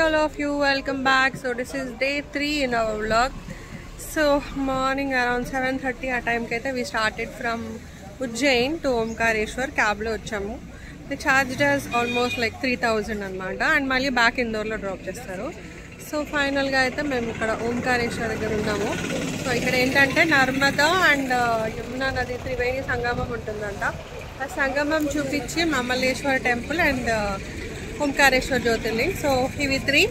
all of you, welcome back. So this is day 3 in our vlog. So morning around 7:30 ఆ టైంకి అయితే we started from Ujjain to Omkareshwar cab లో వచ్చాము. They charged us almost like 3,000 అన్నమాట and మళ్ళీ back ఇందోర్లో drop చేస్తారు. So ఫైనల్గా అయితే మేము ఇక్కడ ఓంకారేశ్వర్ దగ్గర ఉన్నాము. సో ఇక్కడ ఏంటంటే నర్మదా అండ్ యమునా నది త్రివేణి సంగమం ఉంటుందంట. ఆ సంగమం చూపించి మమ్మలేశ్వర్ temple and Omkareshwar Jyotirling. So ఇవి 3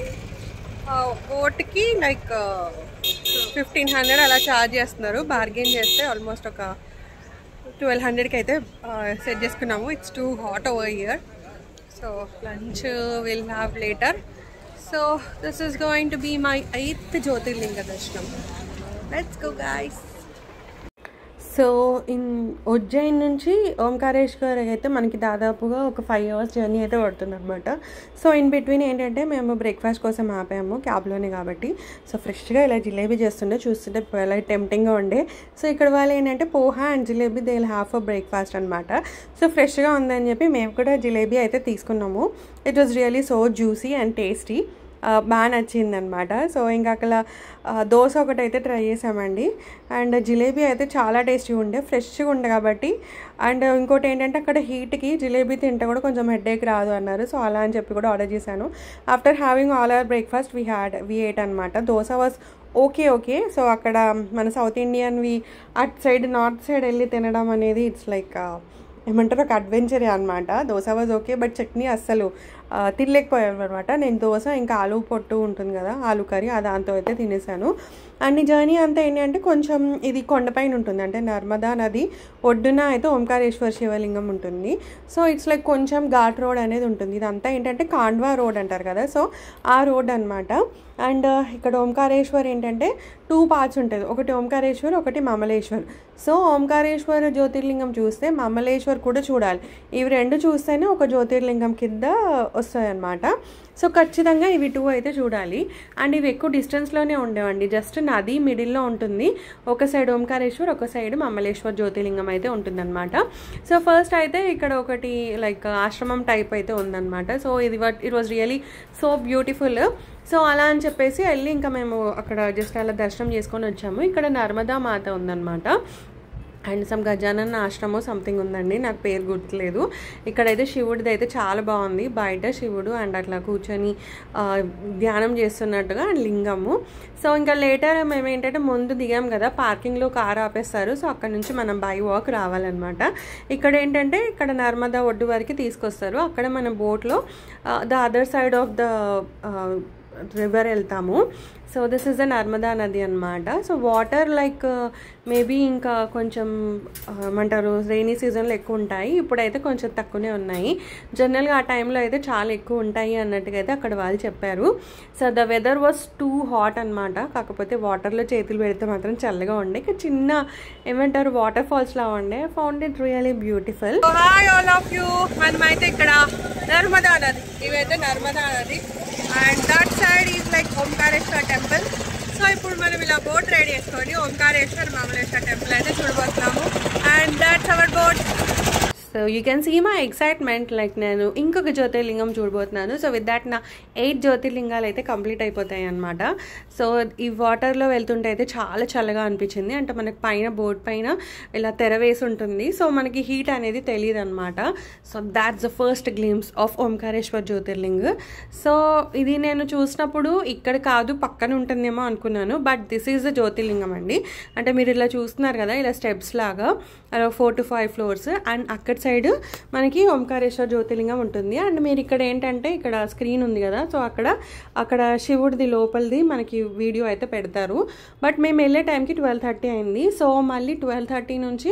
ఓట్కి లైక్ 1,500 అలా ఛార్జ్ చేస్తున్నారు. బార్గెన్ చేస్తే ఆల్మోస్ట్ ఒక 1,200కి అయితే సెట్ చేసుకున్నాము. It's too hot over here. So lunch will have later. So this is going to be my 8th Jyotirlinga darshanam. Let's go guys. So in Ujjain నుంచి ఓంకారేశ్వర్ అయితే మనకి దాదాపుగా ఒక 5 hours జర్నీ అయితే పడుతుంది అనమాట. సో ఇన్ బిట్వీన్ ఏంటంటే మేము బ్రేక్ఫాస్ట్ కోసం ఆపాము క్యాబ్లోనే కాబట్టి. సో ఫ్రెష్గా ఇలా జిలేబీ చేస్తుండే చూస్తుంటే చాలా టెంప్టింగ్గా ఉండే. సో ఇక్కడ వాళ్ళు ఏంటంటే poha and jalebi they will have for breakfast అనమాట. సో ఫ్రెష్గా ఉందని చెప్పి మేము కూడా జిలేబీ అయితే తీసుకున్నాము. It was really so juicy and tasty. బాగా నచ్చిందనమాట. సో ఇంకా అక్కడ దోశ ఒకటైతే ట్రై చేసామండి. అండ్ జిలేబీ అయితే చాలా టేస్టీ ఉండే, ఫ్రెష్గా ఉండే కాబట్టి. అండ్ ఇంకోటి ఏంటంటే అక్కడ హీట్కి జిలేబీ తింటే కూడా కొంచెం హెడేక్ రాదు అన్నారు. సో అలా అని చెప్పి కూడా ఆర్డర్ చేశాను. After having all our breakfast we eight అనమాట. Dosa was okay. సో అక్కడ మన సౌత్ ఇండియన్వి అటు సైడ్ నార్త్ సైడ్ వెళ్ళి తినడం అనేది ఇట్స్ లైక్ ఏమంటారు ఒక అడ్వెంచరే అనమాట. Dosa was okay but chutney అస్సలు తినలేకపోయాను అనమాట. నేను దోశ ఇంకా ఆలు పొట్టు ఉంటుంది కదా, ఆలు కర్రీ దాంతో అయితే తినేసాను. అండ్ ఈ జర్నీ అంతా ఏంటంటే కొంచెం ఇది కొండపైన ఉంటుంది, అంటే నర్మదా నది ఒడ్డున అయితే ఓంకారేశ్వర్ శివలింగం ఉంటుంది. సో ఇట్స్ లైక్ కొంచెం ఘాట్ రోడ్ అనేది ఉంటుంది. ఇదంతా ఏంటంటే కాండ్వా రోడ్ అంటారు కదా, సో ఆ రోడ్ అనమాట. అండ్ ఇక్కడ ఓంకారేశ్వర్ ఏంటంటే 2 parts ఉంటుంది, ఒకటి ఓంకారేశ్వర్ ఒకటి మమ్మలేశ్వర్. సో ఓంకారేశ్వర్ జ్యోతిర్లింగం చూస్తే మమ్మలేశ్వర్ కూడా చూడాలి. ఇవి 2 చూస్తేనే ఒక జ్యోతిర్లింగం కింద వస్తాయి అన్నమాట. సో ఖచ్చితంగా ఇవి 2 అయితే చూడాలి. అండ్ ఇవి ఎక్కువ డిస్టెన్స్లోనే ఉండేవండి, జస్ట్ నది మిడిల్లో ఉంటుంది. ఒక సైడ్ ఓంకారేశ్వర్, ఒక సైడ్ మమ్మలేశ్వర్ జ్యోతిర్లింగం అయితే ఉంటుందన్నమాట. సో ఫస్ట్ అయితే ఇక్కడ ఒకటి లైక్ ఆశ్రమం టైప్ అయితే ఉందన్నమాట. So it was really so beautiful. So అలా అని చెప్పేసి వెళ్ళి ఇంకా మేము అక్కడ జస్ట్ అలా దర్శనం చేసుకొని వచ్చాము. ఇక్కడ నర్మదా మాత ఉందన్నమాట. అండ్ సమ్ గజానన్ ఆశ్రమం సంథింగ్ ఉందండి, నాకు పేరు గుర్తులేదు. ఇక్కడైతే శివుడిది అయితే చాలా బాగుంది. బయట శివుడు అండ్ అట్లా కూర్చొని ధ్యానం చేస్తున్నట్టుగా అండ్ లింగము. సో ఇంకా లేటర్ మేము ఏంటంటే ముందు దిగాం కదా, పార్కింగ్లో కార్ ఆపేస్తారు. సో అక్కడ నుంచి మనం బై వాక్ రావాలన్నమాట. ఇక్కడ ఏంటంటే ఇక్కడ నర్మదా ఒడ్డు వరకు తీసుకొస్తారు. అక్కడ మన బోట్లో the other side of the river వెళ్తాము. So this is the Narmada నది అనమాట. సో వాటర్ లైక్ మేబీ ఇంకా కొంచెం ఏమంటారు రెయినీ సీజన్లో ఎక్కువ ఉంటాయి, ఇప్పుడైతే కొంచెం తక్కువనే ఉన్నాయి. జనరల్గా ఆ టైంలో అయితే చాలా ఎక్కువ ఉంటాయి అన్నట్టుగా అయితే అక్కడ వాళ్ళు చెప్పారు. So the weather was too hot అనమాట. కాకపోతే వాటర్లో చేతులు పెడితే మాత్రం చల్లగా ఉండే. ఇక చిన్న ఏమంటారు వాటర్ ఫాల్స్ లా ఉండే. Found it really beautiful. Hi all of you. మనమైతే ఇక్కడ నర్మదా నది, ఇవైతే నర్మదా నది and that side is like Omkareshwar temple. So ఇప్పుడు మనం ఇలా బోట్ రైడ్ చేసుకొని ఓంకారేశ్వర్ మమ్మలేశ్వర్ టెంపుల్ అయితే చూడబోతున్నాము. And that's our boat. So you can see my excitement, like నేను ఇంకొక జ్యోతిర్లింగం చూడబోతున్నాను. సో విత్ దాట్ నా 8 జ్యోతిర్లింగాలు అయితే కంప్లీట్ అయిపోతాయి అనమాట. సో ఈ వాటర్లో వెళ్తుంటే అయితే చాలా చల్లగా అనిపించింది. అంటే మనకి పైన బోట్ పైన ఇలా తెర వేసి ఉంటుంది. సో మనకి హీట్ అనేది తెలియదు అనమాట. So that's the first glimpse of Omkareshwar Jyotirling. So ఇది నేను చూసినప్పుడు ఇక్కడ కాదు పక్కన ఉంటుందేమో అనుకున్నాను, బట్ దిస్ ఈజ్ ద జ్యోతిర్లింగం అండి. అంటే మీరు ఇలా చూస్తున్నారు కదా, ఇలా స్టెప్స్ లాగా అలా 4 to 5 floors. అండ్ అక్కడ సైడ్ మనకి ఓంకారేశ్వర్ జ్యోతిర్లింగం ఉంటుంది. అండ్ మీరు ఇక్కడ ఏంటంటే ఇక్కడ స్క్రీన్ ఉంది కదా, సో అక్కడ శివుడిది లోపలిది మనకి వీడియో అయితే పెడతారు. బట్ మేము వెళ్ళే టైంకి 12:30 అయింది. సో మళ్ళీ 12:30 నుంచి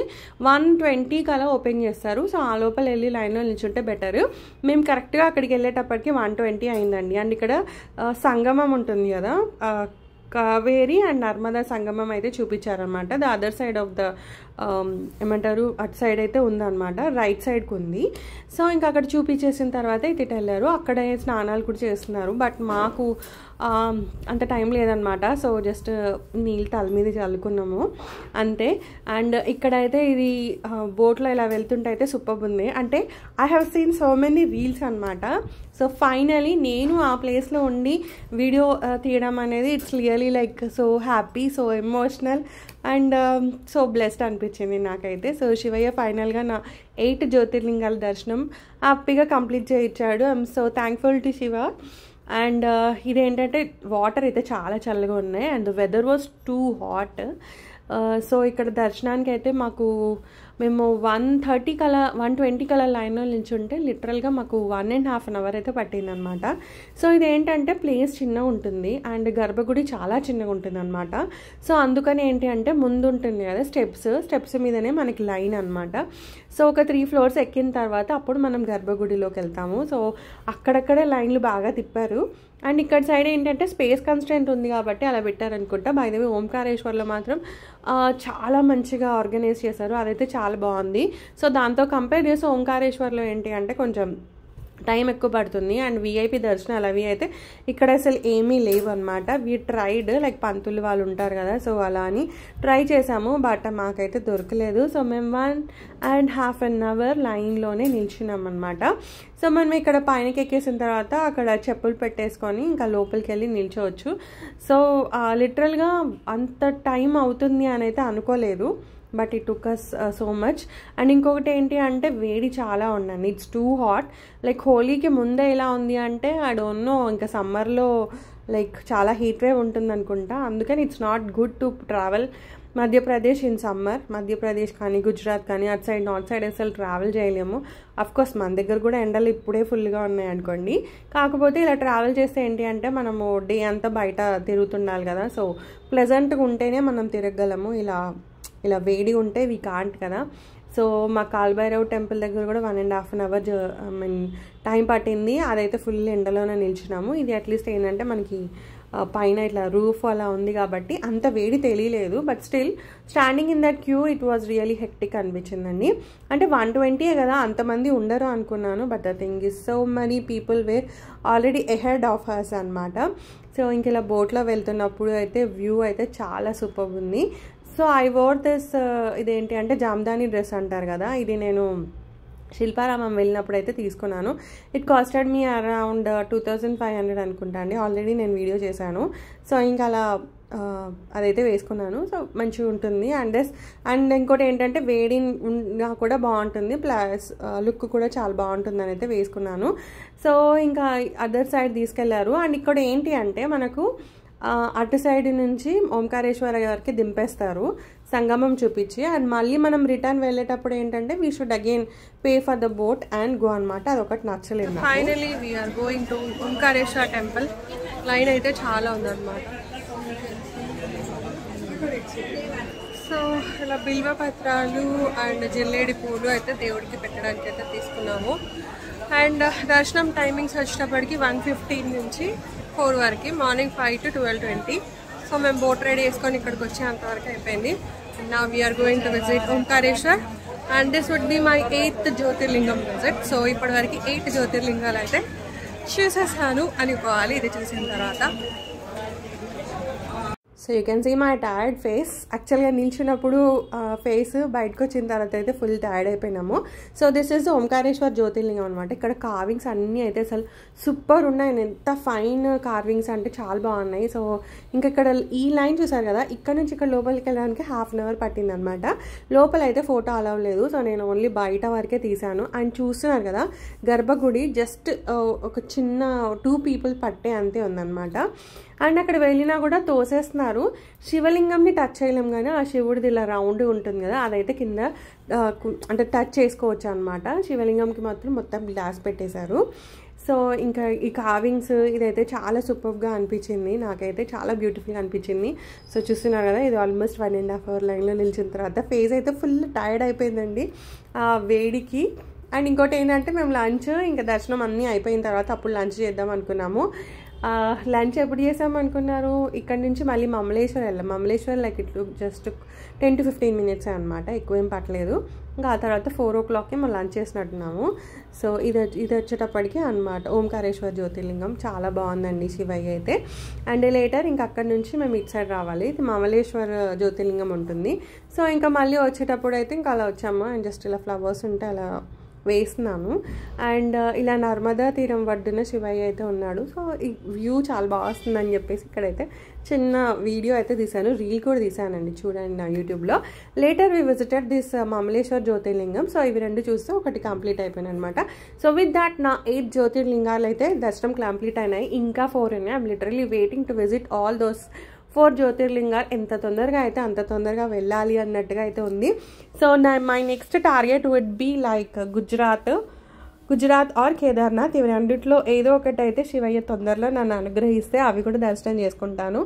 1:20 అలా ఓపెన్ చేస్తారు. సో ఆ లోపల వెళ్ళి లైన్లో నిల్చుంటే బెటర్. మేము కరెక్ట్గా అక్కడికి వెళ్ళేటప్పటికి 1:20 అయిందండి. అండ్ ఇక్కడ సంగమం ఉంటుంది కదా, కావేరి అండ్ నర్మదా సంగమం అయితే చూపించారనమాట. The other side of the ఏమంటారు అటు సైడ్ అయితే ఉందన్నమాట, రైట్ సైడ్కి ఉంది. సో ఇంకా అక్కడ చూపించేసిన తర్వాత ఇటు వెళ్ళారు. అక్కడే స్నానాలు కూడా చేస్తున్నారు. బట్ మాకు అంత టైం లేదనమాట. సో జస్ట్ నీళ్ళు తల మీద చల్లుకున్నాము అంతే. అండ్ ఇక్కడైతే ఇది బోట్లో ఇలా వెళ్తుంటే అయితే సూపర్ ఉంది. అంటే I have seen so many reels అనమాట. సో ఫైనలీ నేను ఆ ప్లేస్లో ఉండి వీడియో తీయడం అనేది it's really like so happy, so emotional and so blessed అనిపించింది నాకైతే. సో శివయ్య ఫైనల్గా నా 8 జ్యోతిర్లింగాల దర్శనం హ్యాపీగా కంప్లీట్ చేయించాడు. I'm so thankful to Shiva. And ఇదేంటంటే వాటర్ అయితే చాలా చల్లగా ఉన్నాయి and the weather was too hot. So ఇక్కడ దర్శనానికి అయితే మేము 120 కల లైన్లో నిల్చుంటే లిటరల్గా మాకు 1.5 hours అయితే పట్టిందనమాట. సో ఇదేంటంటే ప్లేస్ చిన్నగా ఉంటుంది అండ్ గర్భగుడి చాలా చిన్నగా ఉంటుంది అనమాట. సో అందుకని ఏంటి అంటే ముందు ఉంటుంది కదా స్టెప్స్ మీదనే మనకి లైన్ అనమాట. సో ఒక 3 floors ఎక్కిన తర్వాత అప్పుడు మనం గర్భగుడిలోకి వెళ్తాము. సో అక్కడక్కడే లైన్లు బాగా తిప్పారు. అండ్ ఇక్కడ సైడ్ ఏంటంటే స్పేస్ కన్స్టెంట్ ఉంది కాబట్టి అలా పెట్టారనుకుంటా. బై ద వే ఓంకారేశ్వర్లో మాత్రం చాలా మంచిగా ఆర్గనైజ్ చేశారు, అదైతే చాలా బాగుంది. సో దాంతో కంపేర్ చేసి ఓంకారేశ్వర్లో ఏంటి అంటే కొంచెం టైం ఎక్కువ పడుతుంది అండ్ విఐపి దర్శనాలు అవి అయితే ఇక్కడ అసలు ఏమీ లేవు అనమాట. వీ ట్రైడ్ లైక్ పంతులు వాళ్ళు ఉంటారు కదా, సో అలా అని ట్రై చేసాము బట్ మాకైతే దొరకలేదు. సో మేము 1.5 hours లైన్లోనే నిల్చున్నాం అనమాట. సో మనం ఇక్కడ పైనకి ఎక్కేసిన తర్వాత అక్కడ చెప్పులు పెట్టేసుకొని ఇంకా లోపలికి వెళ్ళి నిల్చోవచ్చు. సో లిటరల్గా అంత టైం అవుతుంది అని అయితే అనుకోలేదు, but it took us so much. And ఇంకొకటి ఏంటి అంటే వేడి చాలా ఉండండి, ఇట్స్ టూ హాట్. లైక్ హోలీకి ముందే ఎలా ఉంది అంటే ఐ డోంట్ నో, ఇంకా సమ్మర్లో లైక్ చాలా హీట్ వేవ్ ఉంటుంది అనుకుంటా. అందుకని it's not good to travel Madhya Pradesh in summer. Madhya Pradesh కానీ గుజరాత్ కానీ అటు సైడ్ నార్త్ సైడ్ అసలు ట్రావెల్ చేయలేము. అఫ్కోర్స్ మన దగ్గర కూడా ఎండలు ఇప్పుడే ఫుల్గా ఉన్నాయి అనుకోండి. కాకపోతే ఇలా ట్రావెల్ చేస్తే ఏంటి అంటే మనము డే అంతా బయట తిరుగుతుండాలి కదా, సో ప్లెజెంట్గా ఉంటేనే మనం తిరగగలము. ఇలా వేడి ఉంటే వీ కాంట్ కదా. సో మా కాల్భైరవ్ టెంపుల్ దగ్గర కూడా 1.5 hours టైం పట్టింది. అదైతే ఫుల్ ఎండలోనే నిల్చున్నాము. ఇది అట్లీస్ట్ ఏంటంటే మనకి పైన ఇట్లా రూఫ్ అలా ఉంది కాబట్టి అంత వేడి తెలియలేదు. But still standing in that queue it was really hectic అనిపించిందండి. అంటే 120 కదా, అంతమంది ఉండరు అనుకున్నాను. But the thing is so many people were already ahead of us అనమాట. సో ఇంక ఇలా బోట్లో వెళ్తున్నప్పుడు అయితే వ్యూ అయితే చాలా సూపర్ ఉంది. సో ఐ వోర్ దిస్ ఇదేంటి అంటే జామ్దాని డ్రెస్ అంటారు కదా, ఇది నేను శిల్పారామం వెళ్ళినప్పుడు అయితే తీసుకున్నాను. ఇట్ కాస్టెడ్ మీ అరౌండ్ 2500 అనుకుంటా అండి. ఆల్రెడీ నేను వీడియో చేశాను. సో ఇంకా అలా అదైతే వేసుకున్నాను. సో మంచిగా ఉంటుంది. అండ్ ఇంకోటి ఏంటంటే వేడిగా కూడా బాగుంటుంది, ప్లస్ లుక్ కూడా చాలా బాగుంటుంది అని అయితే వేసుకున్నాను. సో ఇంకా అదర్ సైడ్ తీసుకెళ్లారు. అండ్ ఇక్కడ ఏంటి అంటే మనకు అటు సైడ్ నుంచి ఓంకారేశ్వర గారికి దింపేస్తారు సంగమం చూపించి. అండ్ మళ్ళీ మనం రిటర్న్ వెళ్ళేటప్పుడు ఏంటంటే we should again pay for the boat and go అనమాట. అదొకటి నచ్చలేదు. Finally we are going to Omkareshwara temple. Line అయితే చాలా ఉందన్నమాట. సో ఇలా బిల్వ పత్రాలు అండ్ జిల్లేడి పూలు అయితే దేవుడికి పెట్టడానికి అయితే తీసుకున్నాము. అండ్ దర్శనం టైమింగ్స్ వచ్చేటప్పటికి 1:15 నుంచి 4 వరకు, మార్నింగ్ 5 to 12:20. సో మేము బోట్ రైడ్ చేసుకొని ఇక్కడికి వచ్చేంతవరకు అయిపోయింది. నా we are going to visit Omkareshwar and this would be my 8th జ్యోతిర్లింగం విజిట్. సో ఇప్పటివరకు 8 జ్యోతిర్లింగాలు అయితే చూసేసాను అనుకోవాలి ఇది చూసిన తర్వాత. So you can see my tired face. యాక్చువల్గా నిల్చున్నప్పుడు ఫేస్ బయటకు వచ్చిన తర్వాత అయితే ఫుల్ టైర్డ్ అయిపోయినాము. So this is Omkareshwar Jyotirlingam అనమాట. ఇక్కడ కార్వింగ్స్ అన్నీ అయితే అసలు సూపర్ ఉన్నాయి. ఎంత ఫైన్ కార్వింగ్స్ అంటే చాలా బాగున్నాయి. సో ఇంకా ఇక్కడ ఈ లైన్ చూసారు కదా, ఇక్కడ నుంచి ఇక్కడ లోపలికి వెళ్ళడానికి 1/2 hour పట్టింది అనమాట. లోపల అయితే ఫోటో అలవ్ లేదు. సో నేను ఓన్లీ బయట వరకే తీసాను. అండ్ చూస్తున్నారు కదా గర్భగుడి జస్ట్ ఒక చిన్న 2 people పట్టే అంతే ఉందన్నమాట. అండ్ అక్కడ వెళ్ళినా కూడా తోసేస్తున్నారు. శివలింగంని టచ్ చేయలేం కానీ ఆ శివుడిది ఇలా రౌండ్ ఉంటుంది కదా, అదైతే కింద అంటే టచ్ చేసుకోవచ్చు అనమాట. శివలింగంకి మాత్రం మొత్తం గ్లాస్ పెట్టేశారు. సో ఇంకా ఈ కార్వింగ్స్ ఇదైతే చాలా సూపర్గా అనిపించింది. నాకైతే చాలా బ్యూటిఫుల్గా అనిపించింది. సో చూస్తున్నారు కదా, ఇది ఆల్మోస్ట్ 1.5 hour లైన్లో నిలిచిన తర్వాత ఫేస్ అయితే ఫుల్ టైర్డ్ అయిపోయిందండి వేడికి. అండ్ ఇంకోటి ఏంటంటే మేము లంచ్ ఇంకా దర్శనం అన్నీ అయిపోయిన తర్వాత అప్పుడు లంచ్ చేద్దాం అనుకున్నాము. లంచ్ ఎప్పుడు చేసాం అనుకున్నారు, ఇక్కడ నుంచి మళ్ళీ మమలేశ్వర్ వెళ్ళాం. Mamaleshwar like it just 10 to 15 minutes అనమాట, ఎక్కువ ఏం పట్టలేదు. ఇంకా ఆ తర్వాత 4 o'clockకి మనం లంచ్ చేసినట్టున్నాము. సో ఇది వచ్చేటప్పటికి అనమాట ఓంకారేశ్వర్ జ్యోతిర్లింగం. చాలా బాగుందండి శివయ్య అయితే. అండ్ లేటర్ ఇంకా అక్కడి నుంచి మేము ఇటు సైడ్ రావాలి, ఇది మమలేశ్వర్ జ్యోతిర్లింగం ఉంటుంది. సో ఇంకా మళ్ళీ వచ్చేటప్పుడు అయితే ఇంకా అలా వచ్చాము. అండ్ జస్ట్ ఇలా ఫ్లవర్స్ ఉంటే అలా వేస్తున్నాను. అండ్ ఇలా నర్మదా తీరం వడ్డున శివయ్య అయితే ఉన్నాడు. సో ఈ వ్యూ చాలా బాగా వస్తుందని చెప్పేసి ఇక్కడైతే చిన్న వీడియో అయితే తీశాను, రీల్ కూడా తీశానండి, చూడండి నా యూట్యూబ్లో. Later we visited this Mamaleshwar జ్యోతిర్లింగం. సో ఇవి 2 చూస్తే ఒకటి కంప్లీట్ అయిపోయింది అనమాట. సో విత్ దాట్ నా 8 జ్యోతిర్లింగాలు అయితే దర్శనం కంప్లీట్ అయినాయి. ఇంకా 4 ఉన్నాయి. I'm literally waiting to visit all those 4 జ్యోతిర్లింగాలు. ఎంత తొందరగా అయితే అంత తొందరగా వెళ్ళాలి అన్నట్టుగా అయితే ఉంది. So my next target would be like Gujarat or Kedarnath. ఇవి రెండిట్లో ఏదో ఒకటి అయితే శివయ్య తొందరలో నన్ను అనుగ్రహిస్తే అవి కూడా దర్శనం చేసుకుంటాను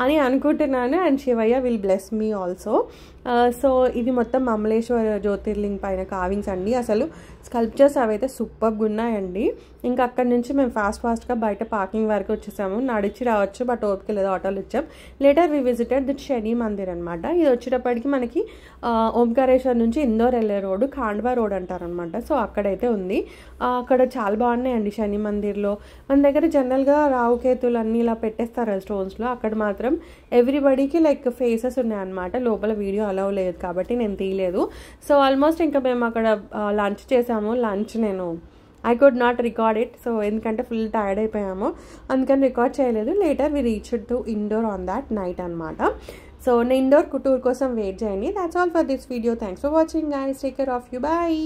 అని అనుకుంటున్నాను. And Shivayya will bless me also. So ఇది మొత్తం మమలేశ్వర జ్యోతిర్లింగ్ పైన కావింగ్స్ అండి. అసలు స్కల్ప్చర్స్ అవైతే సూపర్గా ఉన్నాయండి. ఇంకా అక్కడి నుంచి మేము ఫాస్ట్గా బయట పార్కింగ్ వరకు వచ్చేసాము. నడిచి రావచ్చు, బట్ ఓపిక లేదు, ఆటోలు వచ్చాం. లేటర్ వి విజిటెడ్ దిట్ శని మందిర్ అనమాట. ఇది వచ్చేటప్పటికి మనకి ఓంకారేశ్వర్ నుంచి ఇందోర్ వెళ్ళే రోడ్డు ఖాండ్వా రోడ్ అంటారనమాట. సో అక్కడైతే ఉంది. అక్కడ చాలా బాగున్నాయండి శని మందిర్లో. మన దగ్గర జనరల్గా రావుకేతులు అన్నీ ఇలా పెట్టేస్తారు స్టోన్స్లో. అక్కడ మాత్రం ఎవ్రీబడికి లైక్ ఫేసెస్ ఉన్నాయన్నమాట. లోపల వీడియో అలౌ లేదు కాబట్టి నేను తీయలేదు. సో ఆల్మోస్ట్ ఇంకా మేము అక్కడ లంచ్ చేసాము. Lunch I could not record it. So ఎందుకంటే ఫుల్ టైర్డ్ అయిపోయాము, అందుకని రికార్డ్ చేయలేదు. Later we reached to Indore on that night అనమాట. సో నేను ఇండోర్ టూర్ కోసం వెయిట్ చేయండి. That's all for this video. Thanks for watching guys. Take care of you. Bye.